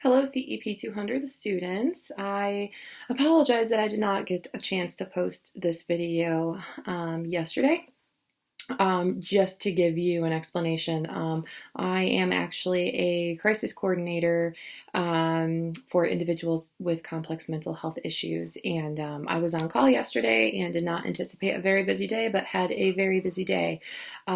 Hello, CEP 200 students. I apologize that I did not get a chance to post this video yesterday. Just to give you an explanation, I am actually a crisis coordinator for individuals with complex mental health issues, and I was on call yesterday and did not anticipate a very busy day, but had a very busy day.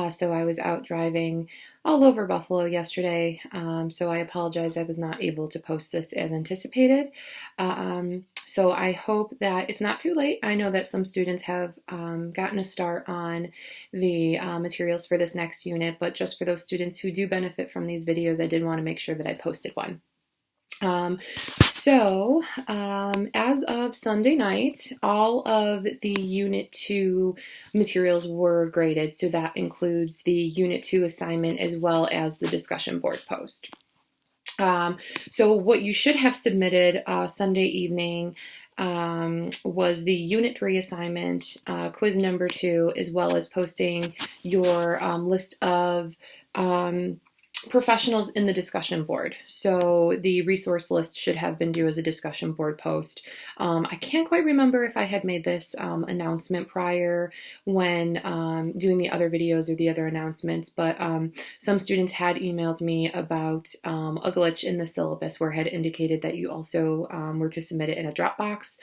So I was out driving all over Buffalo yesterday, so I apologize I was not able to post this as anticipated. So I hope that it's not too late. I know that some students have gotten a start on the materials for this next unit, but just for those students who do benefit from these videos, I did want to make sure that I posted one. As of Sunday night, all of the Unit 2 materials were graded, so that includes the Unit 2 assignment as well as the discussion board post. So what you should have submitted Sunday evening was the Unit 3 assignment, quiz number 2, as well as posting your list of professionals in the discussion board. So the resource list should have been due as a discussion board post. I can't quite remember if I had made this announcement prior when doing the other videos or the other announcements, but some students had emailed me about a glitch in the syllabus where it had indicated that you also were to submit it in a Dropbox.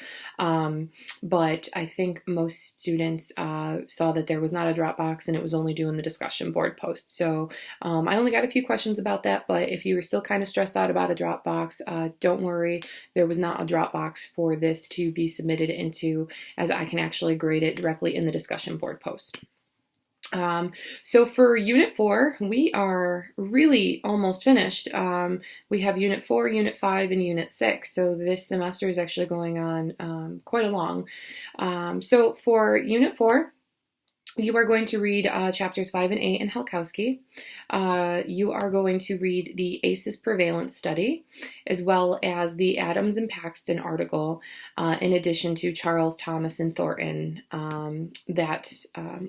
But I think most students saw that there was not a Dropbox and it was only due in the discussion board post. So I only got a few questions about that, but if you were still kind of stressed out about a Dropbox, don't worry. There was not a Dropbox for this to be submitted into, as I can actually grade it directly in the discussion board post. So for Unit 4, we are really almost finished. We have Unit 4, Unit 5, and Unit 6, so this semester is actually going on quite a long. So for Unit 4, you are going to read chapters 5 and 8 in Halkowski. You are going to read the ACEs prevalence study, as well as the Adams and Paxton article, in addition to Charles, Thomas, and Thornton, that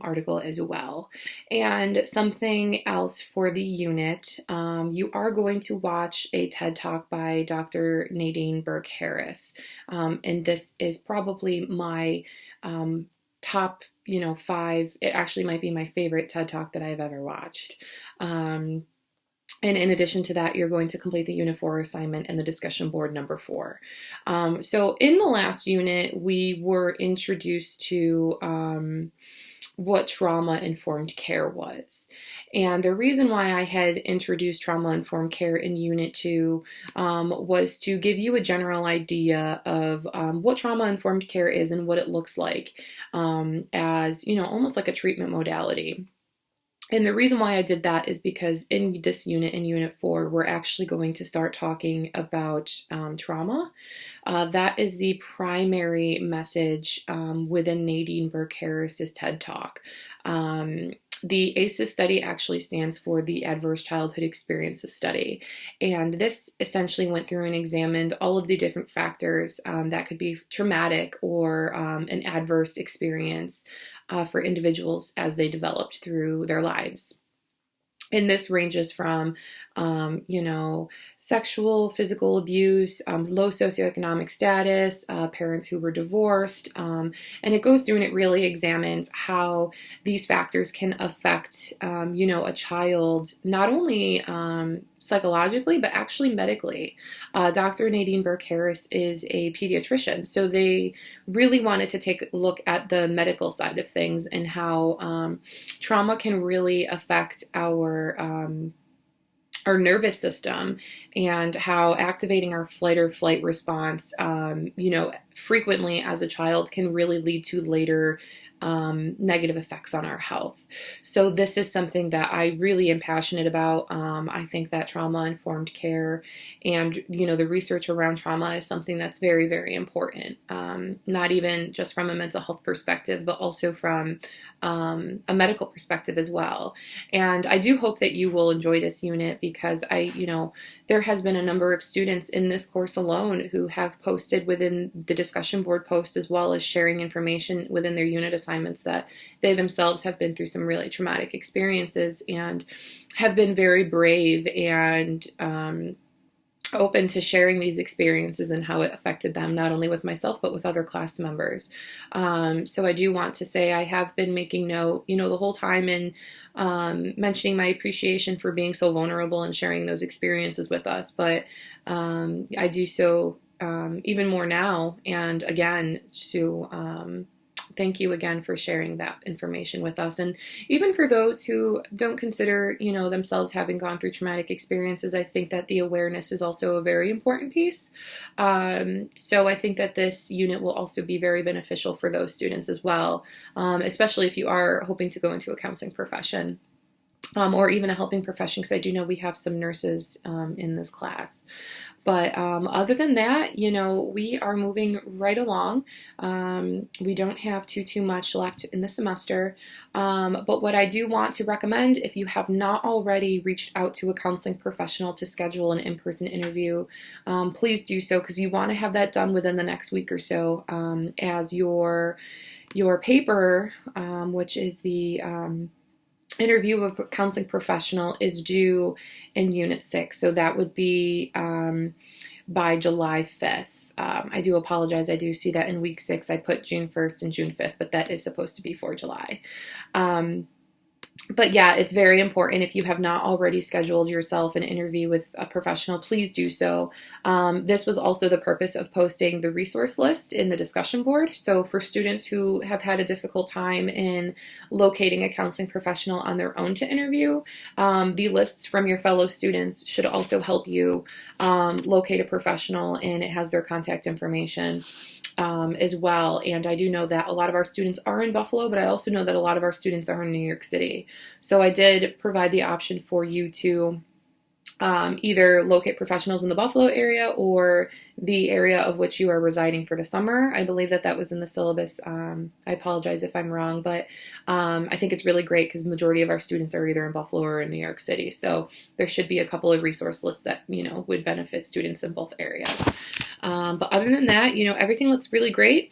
article as well. And something else for the unit, you are going to watch a TED Talk by Dr. Nadine Burke-Harris. And this is probably my top 5, it actually might be my favorite TED Talk that I've ever watched. And in addition to that, you're going to complete the Unit 4 assignment and the discussion board number 4. So in the last unit, we were introduced to what trauma-informed care was. And the reason why I had introduced trauma-informed care in Unit 2 was to give you a general idea of what trauma-informed care is and what it looks like as, almost like a treatment modality. And the reason why I did that is because in this unit, in Unit 4, we're actually going to start talking about trauma. That is the primary message within Nadine Burke-Harris's TED Talk. The ACEs study actually stands for the Adverse Childhood Experiences Study. And this essentially went through and examined all of the different factors that could be traumatic or an adverse experience for individuals as they developed through their lives. And this ranges from, sexual, physical abuse, low socioeconomic status, parents who were divorced, and it goes through and it really examines how these factors can affect, a child, not only psychologically, but actually medically. Dr. Nadine Burke-Harris is a pediatrician, so they really wanted to take a look at the medical side of things and how trauma can really affect our nervous system and how activating our fight or flight response, frequently as a child can really lead to later negative effects on our health. So this is something that I really am passionate about. I think that trauma-informed care and, the research around trauma is something that's very, very important. Not even just from a mental health perspective, but also from a medical perspective as well. And I do hope that you will enjoy this unit because there has been a number of students in this course alone who have posted within the discussion board post as well as sharing information within their unit assignments that they themselves have been through some really traumatic experiences and have been very brave and open to sharing these experiences and how it affected them, not only with myself, but with other class members. So I do want to say I have been making note, the whole time, and mentioning my appreciation for being so vulnerable and sharing those experiences with us. But I do so even more now. And again, to thank you again for sharing that information with us. And even for those who don't consider, themselves having gone through traumatic experiences, I think that the awareness is also a very important piece. So I think that this unit will also be very beneficial for those students as well, especially if you are hoping to go into a counseling profession. Or even a helping profession, because I do know we have some nurses in this class. But other than that, we are moving right along. We don't have too much left in the semester. But what I do want to recommend, if you have not already reached out to a counseling professional to schedule an in-person interview, please do so, because you want to have that done within the next week or so, as your paper, which is the interview of a counseling professional, is due in Unit 6. So that would be by July 5th. I do apologize. I do see that in week 6 I put June 1st and June 5th, but that is supposed to be for July. But yeah, it's very important. If you have not already scheduled yourself an interview with a professional, please do so. This was also the purpose of posting the resource list in the discussion board. So for students who have had a difficult time in locating a counseling professional on their own to interview, the lists from your fellow students should also help you locate a professional, and it has their contact information as well. And I do know that a lot of our students are in Buffalo, but I also know that a lot of our students are in New York City. So I did provide the option for you to either locate professionals in the Buffalo area or the area of which you are residing for the summer. I believe that was in the syllabus. I apologize if I'm wrong, but I think it's really great because the majority of our students are either in Buffalo or in New York City. So there should be a couple of resource lists that, would benefit students in both areas. But other than that, everything looks really great.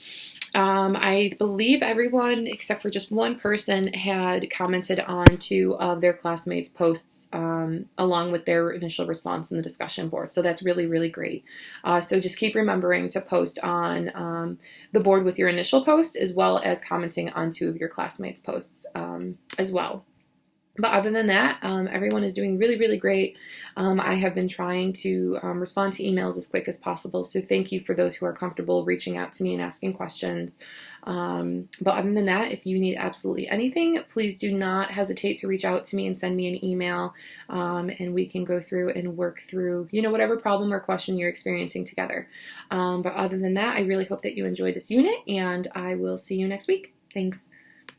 I believe everyone except for just one person had commented on 2 of their classmates' posts along with their initial response in the discussion board. So that's really, really great. So just keep remembering to post on the board with your initial post, as well as commenting on 2 of your classmates' posts as well. But other than that, everyone is doing really, really great. I have been trying to respond to emails as quick as possible, so thank you for those who are comfortable reaching out to me and asking questions. But other than that, if you need absolutely anything, please do not hesitate to reach out to me and send me an email, and we can go through and work through, whatever problem or question you're experiencing together. But other than that, I really hope that you enjoyed this unit, and I will see you next week. Thanks.